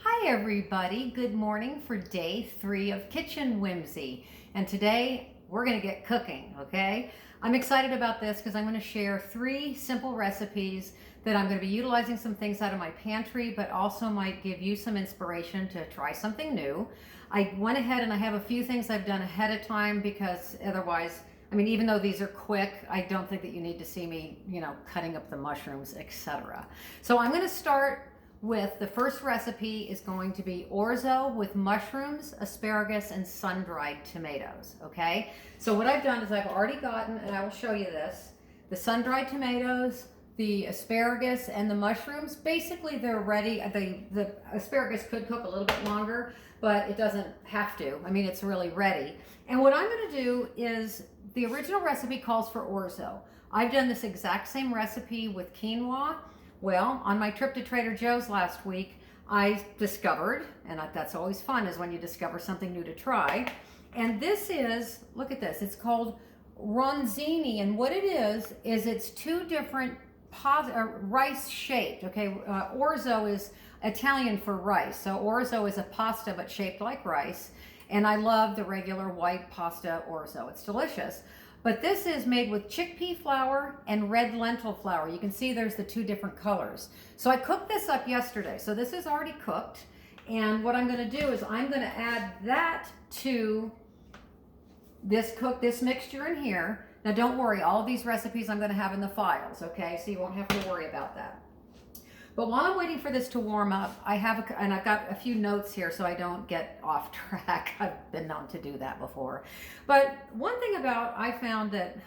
Hi everybody, good morning for day 3 of Kitchen Whimsy. And today we're gonna get cooking, okay? I'm excited about this because I'm gonna share 3 simple recipes that I'm gonna be utilizing some things out of my pantry, but also might give you some inspiration to try something new. I went ahead and I have a few things I've done ahead of time because otherwise, even though these are quick, I don't think that you need to see me, cutting up the mushrooms, etc. So I'm gonna start with the first recipe is going to be orzo with mushrooms, asparagus, and sun-dried tomatoes, okay? So what I've done is I've already gotten, and I will show you this, the sun-dried tomatoes, the asparagus, and the mushrooms. Basically, they're ready. The asparagus could cook a little bit longer, but it doesn't have to. It's really ready. And what I'm gonna do is, the original recipe calls for orzo. I've done this exact same recipe with quinoa. Well, on my trip to Trader Joe's last week, I discovered, and that's always fun, is when you discover something new to try. And this is, look at this, it's called ronzini. And what it is it's 2 different rice shaped, okay? Orzo is Italian for rice. So orzo is a pasta but shaped like rice. And I love the regular white pasta orzo. It's delicious. But this is made with chickpea flour and red lentil flour. You can see there's the 2 different colors. So I cooked this up yesterday. So this is already cooked. And what I'm gonna do is I'm gonna add that to this mixture in here. Now don't worry, all of these recipes I'm gonna have in the files, okay? So you won't have to worry about that. But while I'm waiting for this to warm up, and I've got a few notes here so I don't get off track. I've been known to do that before. But one thing I found that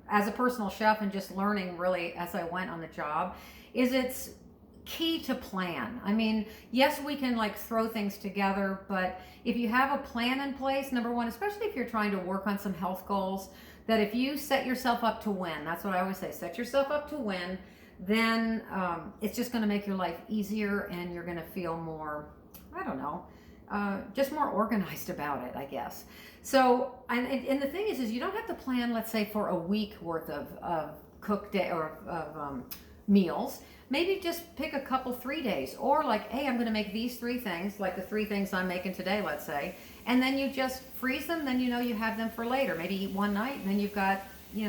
as a personal chef and just learning really as I went on the job, is it's key to plan. Yes, we can throw things together, but if you have a plan in place, number one, especially if you're trying to work on some health goals, that if you set yourself up to win, that's what I always say, set yourself up to win, then it's just going to make your life easier and you're going to feel more, just more organized about it, I guess. So, and the thing is you don't have to plan, let's say, for a week worth of cook day or of meals. Maybe just pick a couple, 3 days, or hey, I'm going to make these 3 things, like the 3 things I'm making today, let's say, and then you just freeze them. Then you have them for later. Maybe eat one night, and then you've got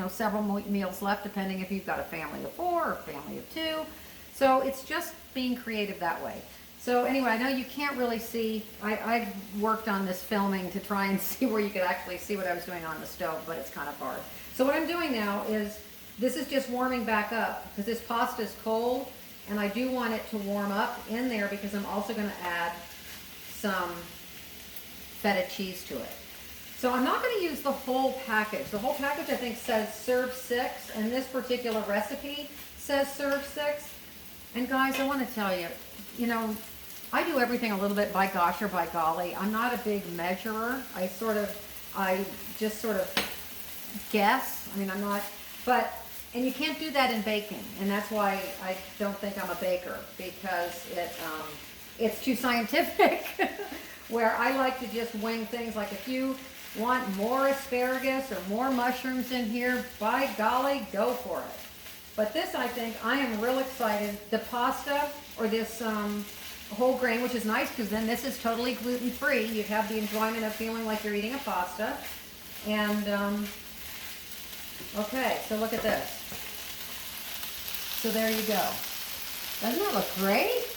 several meals left, depending if you've got a family of 4 or a family of 2. So it's just being creative that way. So anyway, I know you can't really see, I've worked on this filming to try and see where you could actually see what I was doing on the stove, but it's kind of hard. So what I'm doing now is, this is just warming back up because this pasta is cold and I do want it to warm up in there because I'm also going to add some feta cheese to it. So I'm not going to use the whole package. The whole package I think says serve 6, and this particular recipe says serve 6. And guys, I want to tell you, I do everything a little bit by gosh or by golly. I'm not a big measurer. I just sort of guess. I'm not, and you can't do that in baking, and that's why I don't think I'm a baker, because it's too scientific. Where I like to just wing things, like if you want more asparagus or more mushrooms in here, by golly, go for it. But this, I think, I am real excited. The pasta, or this whole grain, which is nice because then this is totally gluten-free. You have the enjoyment of feeling like you're eating a pasta. And, okay, so look at this. So there you go. Doesn't that look great?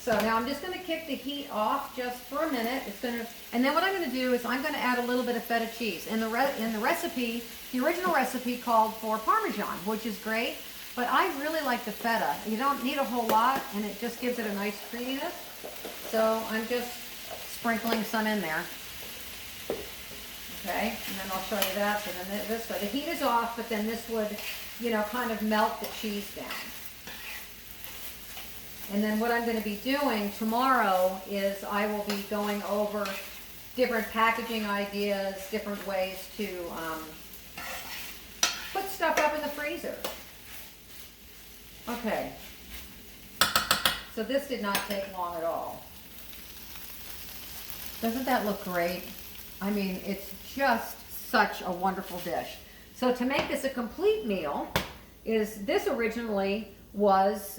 So now I'm just going to kick the heat off just for a minute. And then what I'm going to do is I'm going to add a little bit of feta cheese. In the recipe, the original recipe called for Parmesan, which is great, but I really like the feta. You don't need a whole lot, and it just gives it a nice creaminess. So I'm just sprinkling some in there. Okay, and then I'll show you that. So then this way, the heat is off, but then this would, kind of melt the cheese down. And then what I'm going to be doing tomorrow is I will be going over different packaging ideas, different ways to put stuff up in the freezer. Okay, so this did not take long at all. Doesn't that look great? It's just such a wonderful dish. So to make this a complete meal, this originally was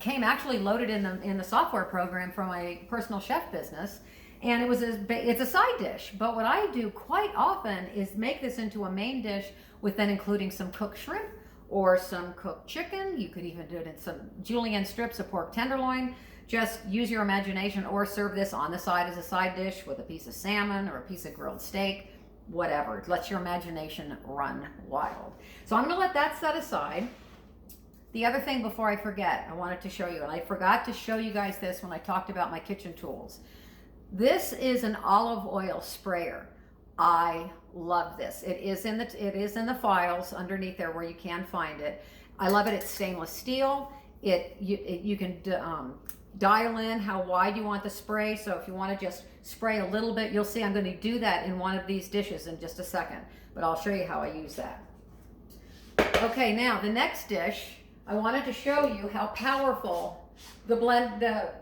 came actually loaded in the software program for my personal chef business, and it's a side dish. But what I do quite often is make this into a main dish with then including some cooked shrimp or some cooked chicken. You could even do it in some julienne strips of pork tenderloin. Just use your imagination, or serve this on the side as a side dish with a piece of salmon or a piece of grilled steak, whatever. Let your imagination run wild. So I'm gonna let that set aside. The other thing before I forget, I wanted to show you, and I forgot to show you guys this when I talked about my kitchen tools. This is an olive oil sprayer. I love this. It is in the files underneath there where you can find it. I love it. It's stainless steel. You can dial in how wide you want the spray. So if you want to just spray a little bit, you'll see I'm going to do that in one of these dishes in just a second, but I'll show you how I use that. Okay, now the next dish, I wanted to show you how powerful the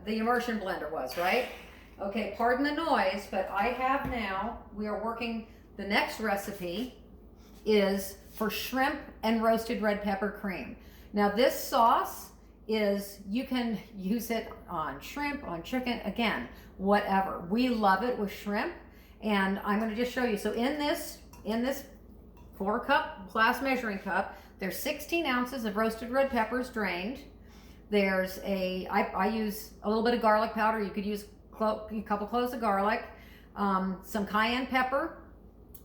immersion blender was, right? Okay, pardon the noise, but I have now, we are working, the next recipe is for shrimp and roasted red pepper cream. Now this sauce you can use it on shrimp, on chicken, again, whatever. We love it with shrimp, and I'm going to just show you. So in this 4-cup glass measuring cup, there's 16 ounces of roasted red peppers drained. There's I use a little bit of garlic powder. You could use a couple cloves of garlic, some cayenne pepper,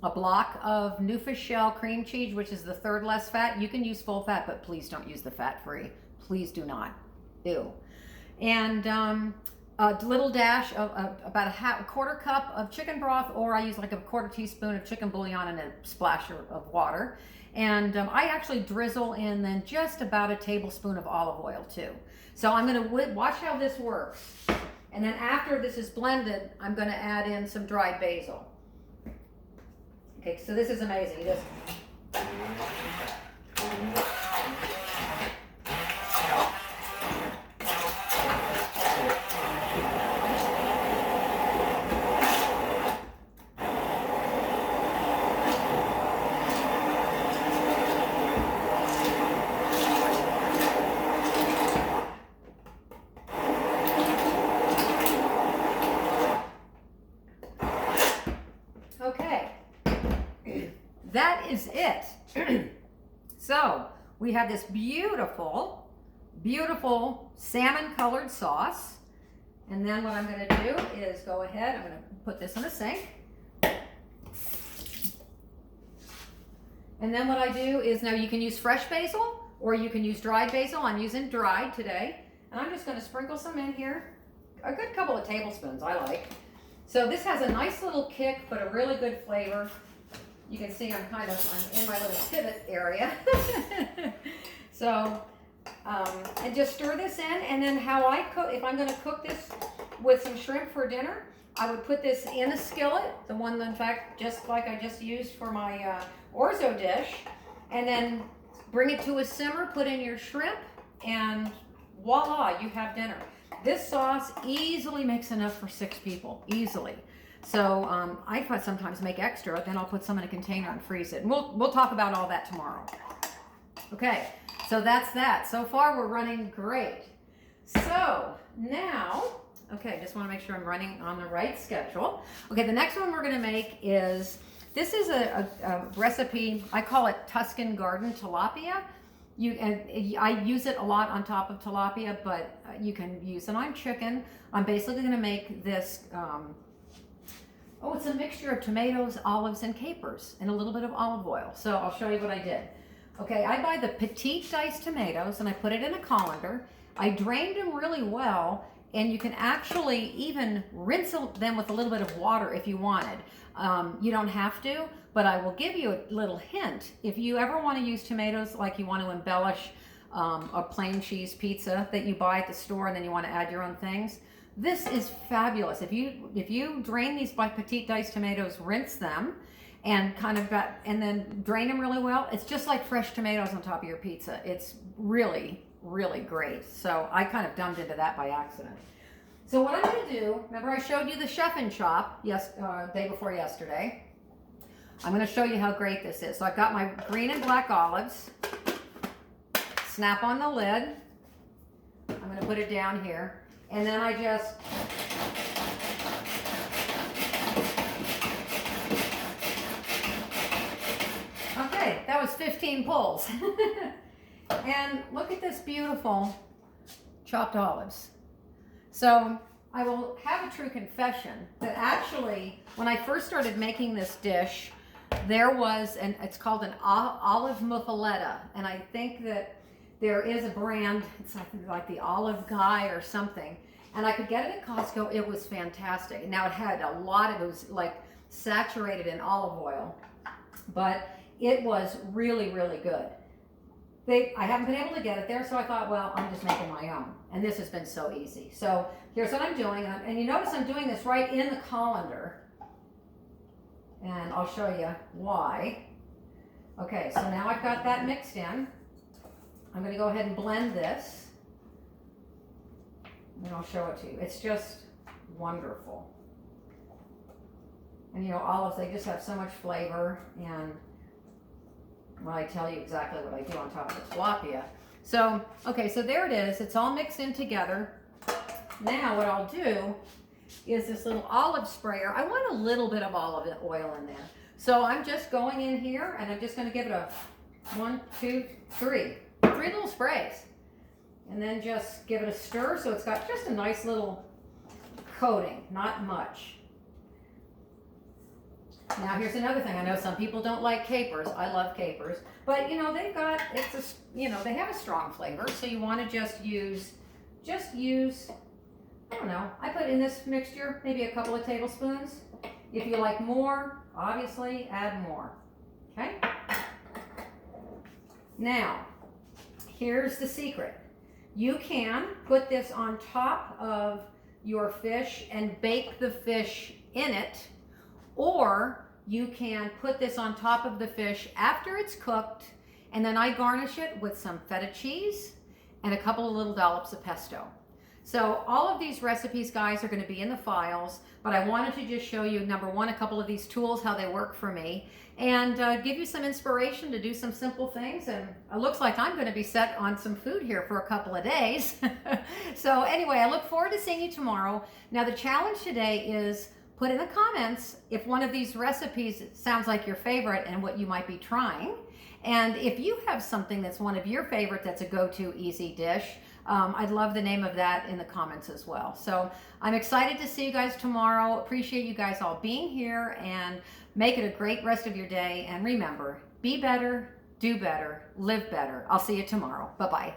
a block of new fish shell cream cheese, which is the third less fat. You can use full fat, but please don't use the fat-free. Please do not. Ew. And a little dash of about a quarter cup of chicken broth, or I use like a quarter teaspoon of chicken bouillon and a splash of water. And I actually drizzle in then just about a tablespoon of olive oil too. So I'm going to watch how this works. And then after this is blended, I'm going to add in some dried basil. Okay, so this is amazing. You just... That is it. So we have this beautiful, beautiful salmon colored sauce. And then what I'm going to do is go ahead, I'm going to put this in the sink. And then what I do is, now you can use fresh basil or you can use dried basil. I'm using dried today. And I'm just going to sprinkle some in here. A good couple of tablespoons, I like. So this has a nice little kick, but a really good flavor. You can see I'm in my little pivot area. So, and just stir this in, and then how I cook, if I'm going to cook this with some shrimp for dinner, I would put this in a skillet, the one, in fact, just like I just used for my orzo dish, and then bring it to a simmer, put in your shrimp, and voila, you have dinner. This sauce easily makes enough for 6 people, easily. So I sometimes make extra, then I'll put some in a container and freeze it. And we'll talk about all that tomorrow. Okay, so that's that. So far we're running great. So now, okay, just want to make sure I'm running on the right schedule. Okay, the next one we're going to make is, this is a recipe, I call it Tuscan Garden Tilapia. I use it a lot on top of tilapia, but you can use it on chicken. I'm basically going to make this... it's a mixture of tomatoes, olives, and capers, and a little bit of olive oil. So I'll show you what I did. Okay, I buy the petite diced tomatoes, and I put it in a colander. I drained them really well, and you can actually even rinse them with a little bit of water if you wanted. You don't have to, but I will give you a little hint. If you ever want to use tomatoes, like you want to embellish a plain cheese pizza that you buy at the store, and then you want to add your own things, this is fabulous. If you drain these petite diced tomatoes, rinse them, and and then drain them really well, it's just like fresh tomatoes on top of your pizza. It's really, really great. So I kind of dumped into that by accident. So what I'm going to do, remember I showed you the chef and chop day before yesterday. I'm going to show you how great this is. So I've got my green and black olives. Snap on the lid. I'm going to put it down here. And then I just okay, that was 15 pulls. And look at this beautiful chopped olives. So I will have a true confession that actually, when I first started making this dish, there was, it's called an olive muffaletta, and I think that there is a brand, it's like the Olive Guy or something, and I could get it at Costco. It was fantastic. Now it had a lot of, it was like saturated in olive oil, but it was really, really good. I haven't been able to get it there, so I thought, well, I'm just making my own. And this has been so easy. So here's what I'm doing. And you notice I'm doing this right in the colander. And I'll show you why. Okay, so now I've got that mixed in. I'm going to go ahead and blend this. And I'll show it to you. It's just wonderful. And you know, olives, they just have so much flavor. And when I tell you exactly what I do on top of the tilapia. So, okay, so there it is. It's all mixed in together. Now what I'll do is this little olive sprayer. I want a little bit of olive oil in there. So I'm just going in here and I'm just going to give it a 1, 2, 3. 3 little sprays. And then just give it a stir so it's got just a nice little coating, not much. Now here's another thing. I know some people don't like capers. I love capers, but you know they've got they have a strong flavor. So you want to just use. I don't know. I put in this mixture maybe a couple of tablespoons. If you like more, obviously add more. Okay. Now, here's the secret. You can put this on top of your fish and bake the fish in it. Or you can put this on top of the fish after it's cooked, and then I garnish it with some feta cheese and a couple of little dollops of pesto. So all of these recipes, guys, are going to be in the files, but I wanted to just show you, number one, a couple of these tools, how they work for me, and give you some inspiration to do some simple things. And it looks like I'm going to be set on some food here for a couple of days. So anyway, I look forward to seeing you tomorrow. Now the challenge today is put in the comments if one of these recipes sounds like your favorite and what you might be trying. And if you have something that's one of your favorite that's a go-to easy dish, I'd love the name of that in the comments as well. So I'm excited to see you guys tomorrow. Appreciate you guys all being here, and make it a great rest of your day. And remember, be better, do better, live better. I'll see you tomorrow. Bye-bye.